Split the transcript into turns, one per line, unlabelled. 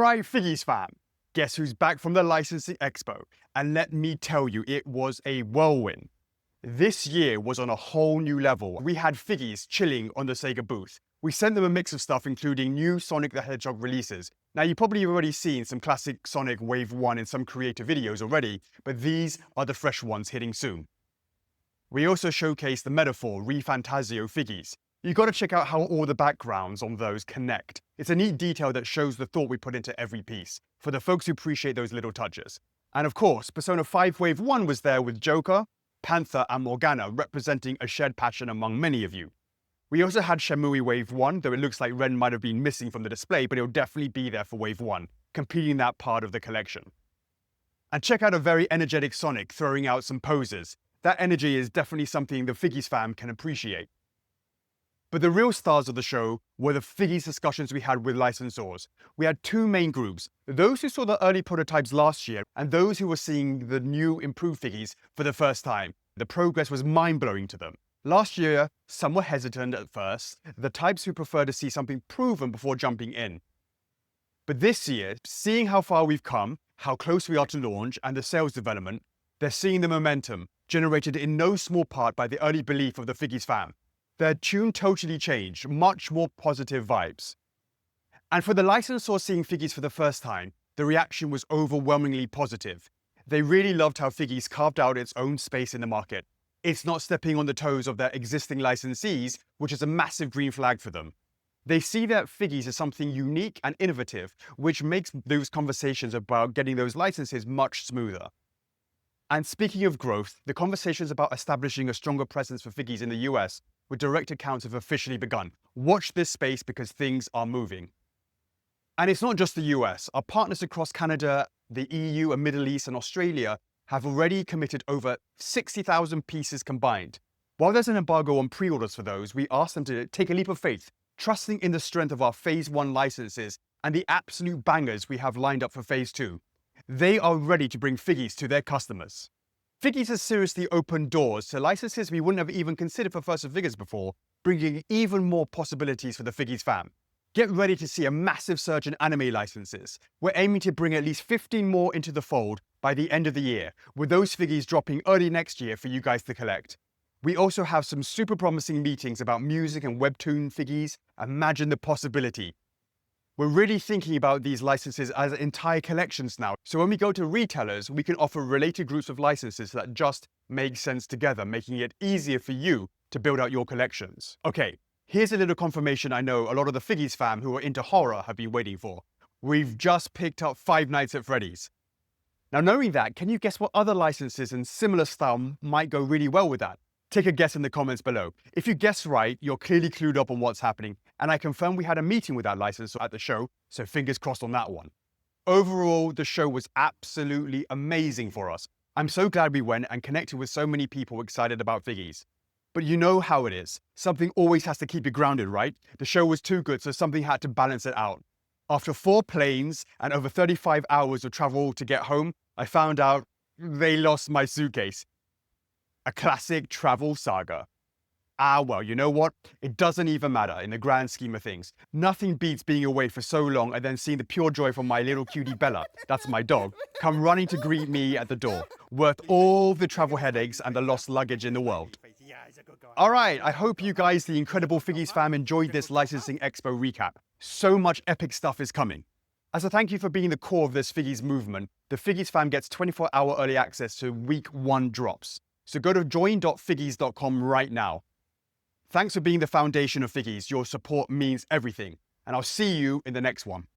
Alright Figgies fam, guess who's back from the licensing expo? And let me tell you, it was a whirlwind. This year was on a whole new level. We had Figgies chilling on the Sega booth. We sent them a mix of stuff including new Sonic the Hedgehog releases. Now you probably already seen some classic Sonic Wave 1 in some creative videos already, but these are the fresh ones hitting soon. We also showcased the Metaphor ReFantazio Figgies. You gotta check out how all the backgrounds on those connect. It's a neat detail that shows the thought we put into every piece, for the folks who appreciate those little touches. And of course, Persona 5 Wave 1 was there with Joker, Panther and Morgana representing a shared passion among many of you. We also had Shenmue Wave 1, though it looks like Ren might have been missing from the display, but it'll definitely be there for Wave 1, completing that part of the collection. And check out a very energetic Sonic throwing out some poses. That energy is definitely something the Figgies fam can appreciate. But the real stars of the show were the Figgies discussions we had with licensors. We had two main groups, those who saw the early prototypes last year and those who were seeing the new improved Figgies for the first time. The progress was mind-blowing to them. Last year, some were hesitant at first, the types who prefer to see something proven before jumping in. But this year, seeing how far we've come, how close we are to launch and the sales development, they're seeing the momentum, generated in no small part by the early belief of the Figgies fam. Their tune totally changed, much more positive vibes. And for the licensor seeing Figgies for the first time, the reaction was overwhelmingly positive. They really loved how Figgies carved out its own space in the market. It's not stepping on the toes of their existing licensees, which is a massive green flag for them. They see that Figgies as something unique and innovative, which makes those conversations about getting those licenses much smoother. And speaking of growth, the conversations about establishing a stronger presence for Figgies in the US with direct accounts have officially begun. Watch this space because things are moving. And it's not just the US. Our partners across Canada, the EU and Middle East and Australia have already committed over 60,000 pieces combined. While there's an embargo on pre-orders for those, we asked them to take a leap of faith, trusting in the strength of our Phase 1 licenses and the absolute bangers we have lined up for Phase 2. They are ready to bring Figgies to their customers. Figgies has seriously opened doors to licenses we wouldn't have even considered for First Figures before, bringing even more possibilities for the Figgies fam. Get ready to see a massive surge in anime licenses. We're aiming to bring at least 15 more into the fold by the end of the year, with those Figgies dropping early next year for you guys to collect. We also have some super promising meetings about music and webtoon Figgies. Imagine the possibility. We're really thinking about these licenses as entire collections now, so when we go to retailers, we can offer related groups of licenses that just make sense together, making it easier for you to build out your collections. Okay, here's a little confirmation I know a lot of the Figgies fam who are into horror have been waiting for. We've just picked up Five Nights at Freddy's. Now knowing that, can you guess what other licenses in similar style might go really well with that? Take a guess in the comments below. If you guess right, you're clearly clued up on what's happening, and I confirm we had a meeting with that licensor at the show, so fingers crossed on that one. Overall, the show was absolutely amazing for us. I'm so glad we went and connected with so many people excited about Figgies. But you know how it is. Something always has to keep you grounded, right? The show was too good, so something had to balance it out. After 4 planes and over 35 hours of travel to get home, I found out they lost my suitcase. A classic travel saga. Well, you know what? It doesn't even matter in the grand scheme of things. Nothing beats being away for so long and then seeing the pure joy from my little cutie Bella, that's my dog, come running to greet me at the door. Worth all the travel headaches and the lost luggage in the world. Alright, I hope you guys, the incredible Figgies fam, enjoyed this licensing expo recap. So much epic stuff is coming. As a thank you for being the core of this Figgies movement, the Figgies fam gets 24-hour early access to week 1 drops. So go to join.figgies.com right now. Thanks for being the foundation of Figgies. Your support means everything. And I'll see you in the next one.